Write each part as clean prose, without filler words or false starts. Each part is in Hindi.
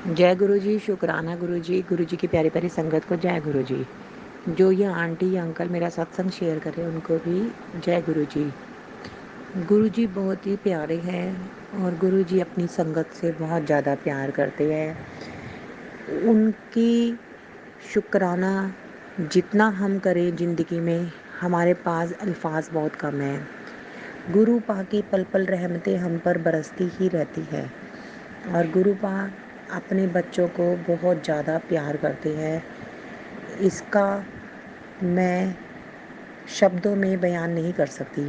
जय गुरु जी, शुकराना गुरु जी की प्यारी प्यारी संगत को जय गुरु जी। जो ये आंटी या अंकल मेरा सत्संग शेयर कर रहे हैं उनको भी जय गुरु जी। गुरु जी बहुत ही प्यारे हैं और गुरु जी अपनी संगत से बहुत ज़्यादा प्यार करते हैं। उनकी शुकराना जितना हम करें ज़िंदगी में, हमारे पास अल्फाज बहुत कम हैं। गुरु पा की पल पल रहमतें हम पर बरसती ही रहती है और गुरु पा अपने बच्चों को बहुत ज़्यादा प्यार करते हैं। इसका मैं शब्दों में बयान नहीं कर सकती।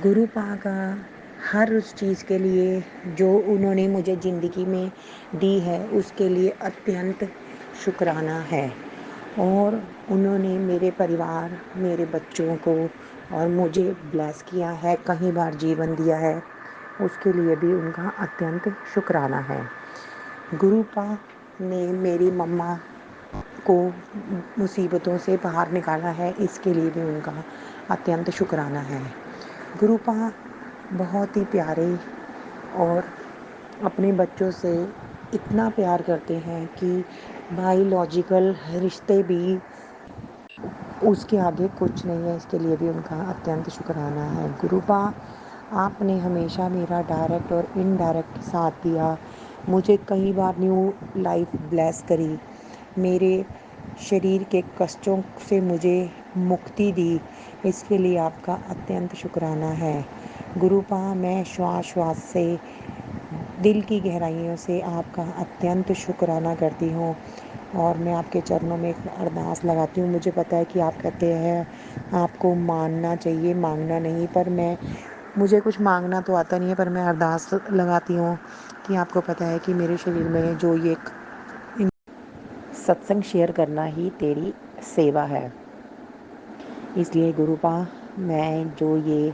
गुरु पा का हर उस चीज़ के लिए जो उन्होंने मुझे ज़िंदगी में दी है उसके लिए अत्यंत शुक्राना है। और उन्होंने मेरे परिवार, मेरे बच्चों को और मुझे ब्लेस किया है, कई बार जीवन दिया है, उसके लिए भी उनका अत्यंत शुक्राना है। गुरु पा ने मेरी मम्मा को मुसीबतों से बाहर निकाला है, इसके लिए भी उनका अत्यंत शुक्राना है। गुरु पा बहुत ही प्यारे और अपने बच्चों से इतना प्यार करते हैं कि बायोलॉजिकल रिश्ते भी उसके आगे कुछ नहीं है, इसके लिए भी उनका अत्यंत शुक्राना है। गुरुपा आपने हमेशा मेरा डायरेक्ट और इनडायरेक्ट साथ दिया, मुझे कई बार न्यू लाइफ ब्लेस करी, मेरे शरीर के कष्टों से मुझे मुक्ति दी, इसके लिए आपका अत्यंत शुक्राना है। गुरुपा मैं श्वास श्वास से दिल की गहराइयों से आपका अत्यंत शुक्राना करती हूँ और मैं आपके चरणों में एक अरदास लगाती हूँ। मुझे पता है कि आप कहते हैं आपको मानना चाहिए, मांगना नहीं, पर मुझे कुछ मांगना तो आता नहीं है, पर मैं अरदास लगाती हूँ कि आपको पता है कि मेरे शरीर में जो ये सत्संग शेयर करना ही तेरी सेवा है। इसलिए गुरुपा मैं जो ये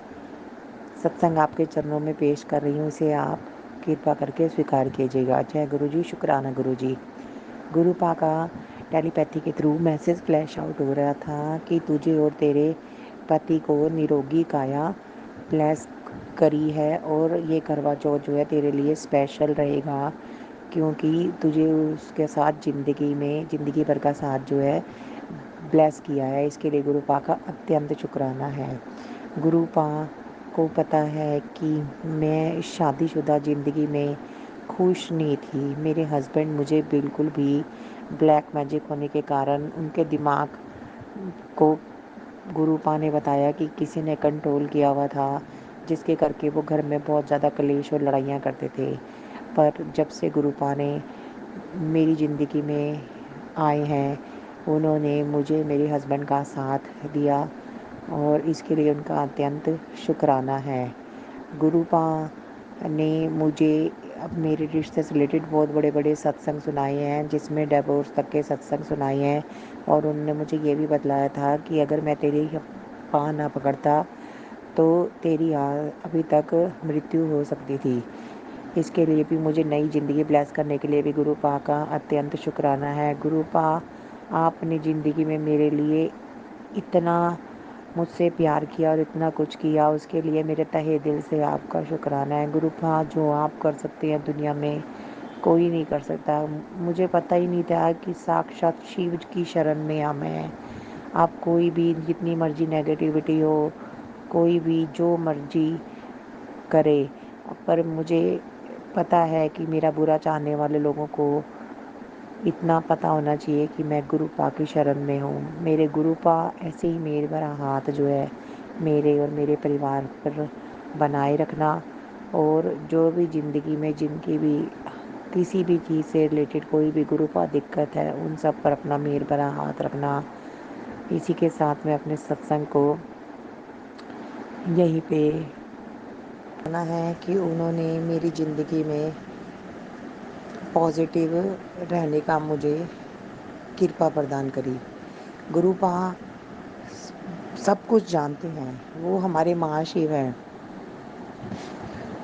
सत्संग आपके चरणों में पेश कर रही हूँ इसे आप कृपा करके स्वीकार कीजिएगा। जय गुरु जी, शुक्राना गुरु जी। गुरु पा का टेलीपैथी के थ्रू मैसेज फ्लैश आउट हो रहा था कि तुझे और तेरे पति को निरोगी काया ब्लेस करी है और ये करवा चौथ जो है तेरे लिए स्पेशल रहेगा, क्योंकि तुझे उसके साथ ज़िंदगी भर का साथ जो है ब्लेस किया है। इसके लिए गुरु पा का अत्यंत शुक्राना है। गुरु पा को पता है कि मैं शादीशुदा ज़िंदगी में खुश नहीं थी। मेरे हस्बैंड मुझे बिल्कुल भी ब्लैक मैजिक होने के कारण उनके दिमाग को गुरुपा ने बताया कि किसी ने कंट्रोल किया हुआ था, जिसके करके वो घर में बहुत ज़्यादा कलेश और लड़ाइयाँ करते थे। पर जब से गुरुपा ने मेरी ज़िंदगी में आए हैं, उन्होंने मुझे मेरे हस्बैंड का साथ दिया और इसके लिए उनका अत्यंत शुक्राना है। गुरुपा ने मुझे अब मेरे रिश्ते से रिलेटेड बहुत बड़े बड़े सत्संग सुनाए हैं, जिसमें डिवोर्स तक के सत्संग सुनाए हैं और उन्होंने मुझे ये भी बतलाया था कि अगर मैं तेरी पाँव ना पकड़ता तो तेरी अभी तक मृत्यु हो सकती थी। इसके लिए भी मुझे नई ज़िंदगी ब्लेस करने के लिए भी गुरुपा का अत्यंत शुक्राना है। गुरुपा आपने ज़िंदगी में मेरे लिए इतना मुझसे प्यार किया और इतना कुछ किया, उसके लिए मेरे तहे दिल से आपका शुक्राना है। गुरुपा जो आप कर सकते हैं दुनिया में कोई नहीं कर सकता। मुझे पता ही नहीं था कि साक्षात शिव की शरण में मैं आप कोई भी जितनी मर्जी नेगेटिविटी हो, कोई भी जो मर्जी करे, पर मुझे पता है कि मेरा बुरा चाहने वाले लोगों को इतना पता होना चाहिए कि मैं गुरुपा की शरण में हूँ। मेरे गुरुपा ऐसे ही मेरे भरा हाथ जो है मेरे और मेरे परिवार पर बनाए रखना, और जो भी ज़िंदगी में जिनकी भी किसी भी चीज़ से रिलेटेड कोई भी गुरुपा दिक्कत है, उन सब पर अपना मेर भरा हाथ रखना। इसी के साथ में अपने सत्संग को यहीं पे कहना है कि उन्होंने मेरी ज़िंदगी में पॉजिटिव रहने का मुझे कृपा प्रदान करी। गुरुपा सब कुछ जानते हैं, वो हमारे महाशिव हैं।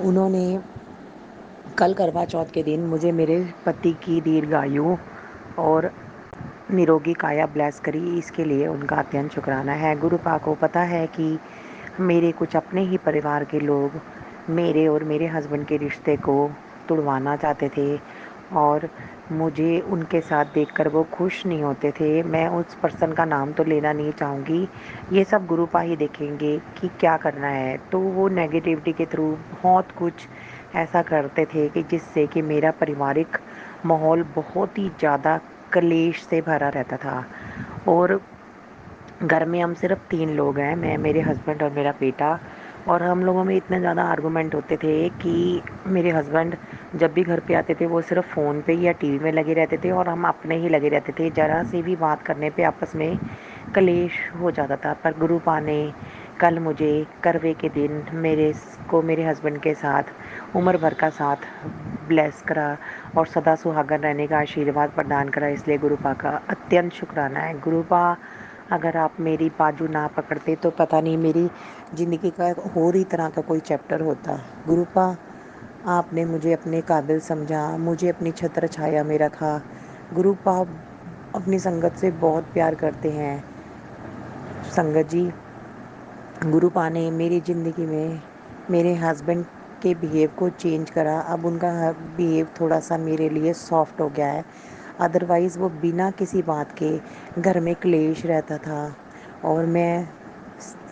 उन्होंने कल करवा चौथ के दिन मुझे मेरे पति की दीर्घायु और निरोगी काया ब्लेस करी, इसके लिए उनका अत्यंत शुक्राना है। गुरुपा को पता है कि मेरे कुछ अपने ही परिवार के लोग मेरे और मेरे हस्बैंड के रिश्ते को तुड़वाना चाहते थे और मुझे उनके साथ देखकर वो खुश नहीं होते थे। मैं उस पर्सन का नाम तो लेना नहीं चाहूँगी। ये सब गुरुपा ही देखेंगे कि क्या करना है। तो वो नेगेटिविटी के थ्रू बहुत कुछ ऐसा करते थे कि जिससे कि मेरा पारिवारिक माहौल बहुत ही ज़्यादा कलेश से भरा रहता था। और घर में हम सिर्फ 3 लोग हैं, मैं, मेरे हस्बैंड और मेरा बेटा। और हम लोगों में इतने ज़्यादा आर्गूमेंट होते थे कि मेरे हस्बैंड जब भी घर पे आते थे वो सिर्फ फ़ोन पे या टीवी में लगे रहते थे और हम अपने ही लगे रहते थे। ज़रा सी भी बात करने पे आपस में कलेश हो जाता था। पर गुरुपा ने कल मुझे करवे के दिन मेरे हस्बैंड के साथ उम्र भर का साथ ब्लेस करा और सदा सुहागन रहने का आशीर्वाद प्रदान करा। इसलिए गुरुपा का अत्यंत शुक्राना है। गुरुपा, अगर आप मेरी बाजू ना पकड़ते तो पता नहीं मेरी ज़िंदगी का एक और ही तरह का कोई चैप्टर होता। गुरुपा, आपने मुझे अपने काबिल समझा, मुझे अपनी छत्र छाया में रखा। गुरुपा अपनी संगत से बहुत प्यार करते हैं। संगत जी, गुरुपा ने मेरी ज़िंदगी में मेरे हस्बैंड के बिहेव को चेंज करा। अब उनका बिहेव थोड़ा सा मेरे लिए सॉफ्ट हो गया है। अदरवाइज़ वो बिना किसी बात के घर में क्लेश रहता था। और मैं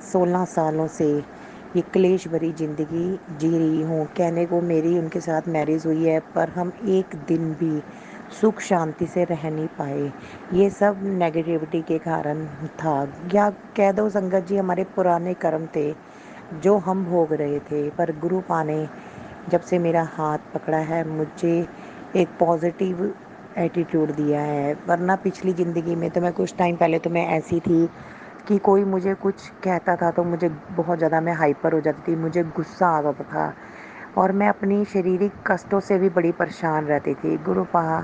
16 सालों से ये क्लेश भरी ज़िंदगी जी रही हूँ। कहने को मेरी उनके साथ मैरिज हुई है, पर हम एक दिन भी सुख शांति से रह नहीं पाए। ये सब नेगेटिविटी के कारण था, या कह दो संगत जी हमारे पुराने कर्म थे जो हम भोग रहे थे। पर गुरुपा ने जब से मेरा हाथ पकड़ा है मुझे एक पॉजिटिव एटीट्यूड दिया है। वरना पिछली ज़िंदगी में तो मैं कुछ टाइम पहले तो मैं ऐसी थी कि कोई मुझे कुछ कहता था तो मुझे बहुत ज़्यादा मैं हाइपर हो जाती थी, मुझे गुस्सा आ जाता था और मैं अपनी शारीरिक कष्टों से भी बड़ी परेशान रहती थी। गुरुपा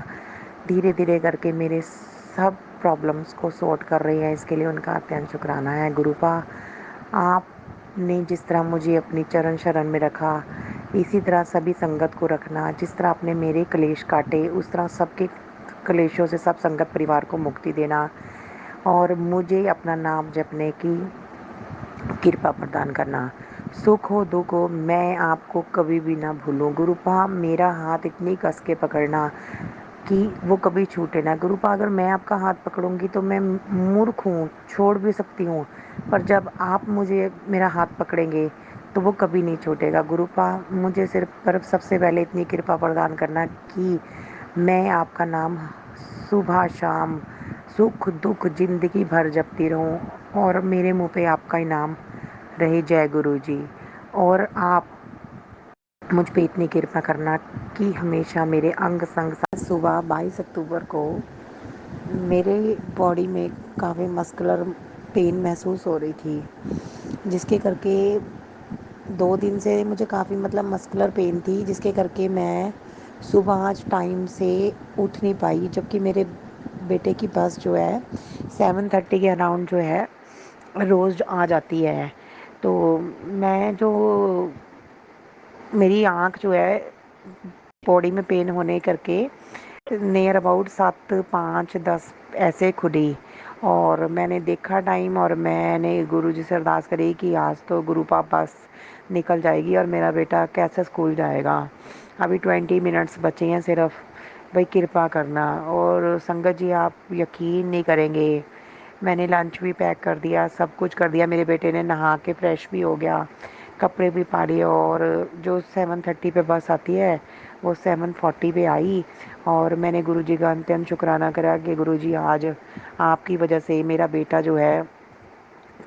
धीरे धीरे करके मेरे सब प्रॉब्लम्स को सॉर्ट कर रही हैं, इसके लिए उनका अत्यंत शुक्राना है। गुरुपा, आपने जिस तरह मुझे अपनी चरण शरण में रखा, इसी तरह सभी संगत को रखना। जिस तरह आपने मेरे कलेश काटे उस तरह सबके कलेशों से सब संगत परिवार को मुक्ति देना और मुझे अपना नाम जपने की कृपा प्रदान करना। सुख हो दुख हो मैं आपको कभी भी ना भूलूं। गुरुपा, मेरा हाथ इतनी कस के पकड़ना कि वो कभी छूटे ना। गुरुपा, अगर मैं आपका हाथ पकड़ूंगी तो मैं मूर्ख हूँ, छोड़ भी सकती हूँ, पर जब आप मुझे मेरा हाथ पकड़ेंगे तो वो कभी नहीं छूटेगा। गुरुपा, मुझे सिर्फ पर सबसे पहले इतनी कृपा प्रदान करना कि मैं आपका नाम सुबह शाम सुख दुख ज़िंदगी भर जपती रहूं और मेरे मुंह पे आपका ही नाम रहे, जय गुरु जी। और आप मुझ पे इतनी कृपा करना कि हमेशा मेरे अंग संग सुबह 22 अक्टूबर को मेरे बॉडी में काफ़ी मस्कुलर पेन महसूस हो रही थी, जिसके करके 2 दिन से मुझे काफ़ी मतलब मस्कुलर पेन थी, जिसके करके मैं सुबह आज टाइम से उठ नहीं पाई। जबकि मेरे बेटे की बस जो है 7:30 के अराउंड जो है रोज़ आ जाती है। तो मैं जो मेरी आँख जो है बॉडी में पेन होने करके नियर अबाउट 7, 5, 10 ऐसे खुली और मैंने देखा टाइम और मैंने गुरुजी से अरदास करी कि आज तो गुरुपा बस निकल जाएगी और मेरा बेटा कैसे स्कूल जाएगा। अभी 20 मिनट्स बचे हैं सिर्फ, भाई कृपा करना। और संगत जी, आप यकीन नहीं करेंगे, मैंने लंच भी पैक कर दिया, सब कुछ कर दिया। मेरे बेटे ने नहा के फ्रेश भी हो गया, कपड़े भी पा लिए और जो 7:30 पे बस आती है वो 7:40 पे आई। और मैंने गुरुजी का अत्यंत शुक्राना करा कि गुरुजी आज आपकी वजह से मेरा बेटा जो है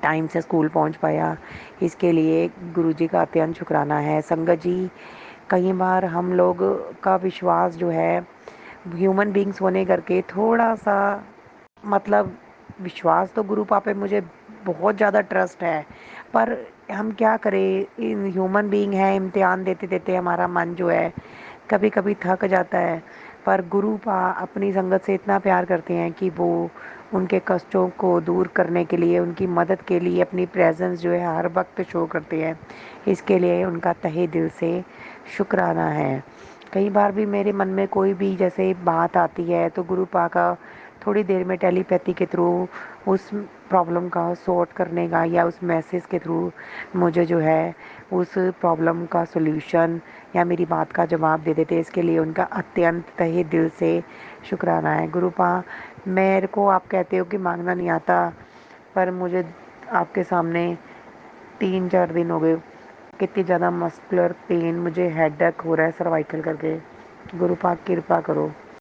टाइम से स्कूल पहुंच पाया। इसके लिए गुरुजी का अत्यंत शुक्राना है। संगत जी, कई बार हम लोग का विश्वास जो है ह्यूमन बींग्स होने करके थोड़ा सा मतलब विश्वास तो गुरु पापा पे मुझे बहुत ज़्यादा ट्रस्ट है, पर हम क्या करें, इन ह्यूमन बीइंग है, इम्तिहान देते देते हमारा मन जो है कभी कभी थक जाता है। पर गुरु पा अपनी संगत से इतना प्यार करते हैं कि वो उनके कष्टों को दूर करने के लिए, उनकी मदद के लिए अपनी प्रेजेंस जो है हर वक्त शो करते हैं। इसके लिए उनका तहे दिल से शुक्राना है। कई बार भी मेरे मन में कोई भी जैसे बात आती है तो गुरु पा का थोड़ी देर में टेलीपैथी के थ्रू उस प्रॉब्लम का सॉर्ट करने का या उस मैसेज के थ्रू मुझे जो है उस प्रॉब्लम का सॉल्यूशन या मेरी बात का जवाब दे देते, इसके लिए उनका अत्यंत तहे दिल से शुक्राना है। गुरुपा, मेरे को आप कहते हो कि मांगना नहीं आता, पर मुझे आपके सामने 3-4 दिन हो गए, कितनी ज़्यादा मस्कुलर पेन, मुझे हेडेक हो रहा है सर्वाइकल करके। गुरुपा कृपा करो।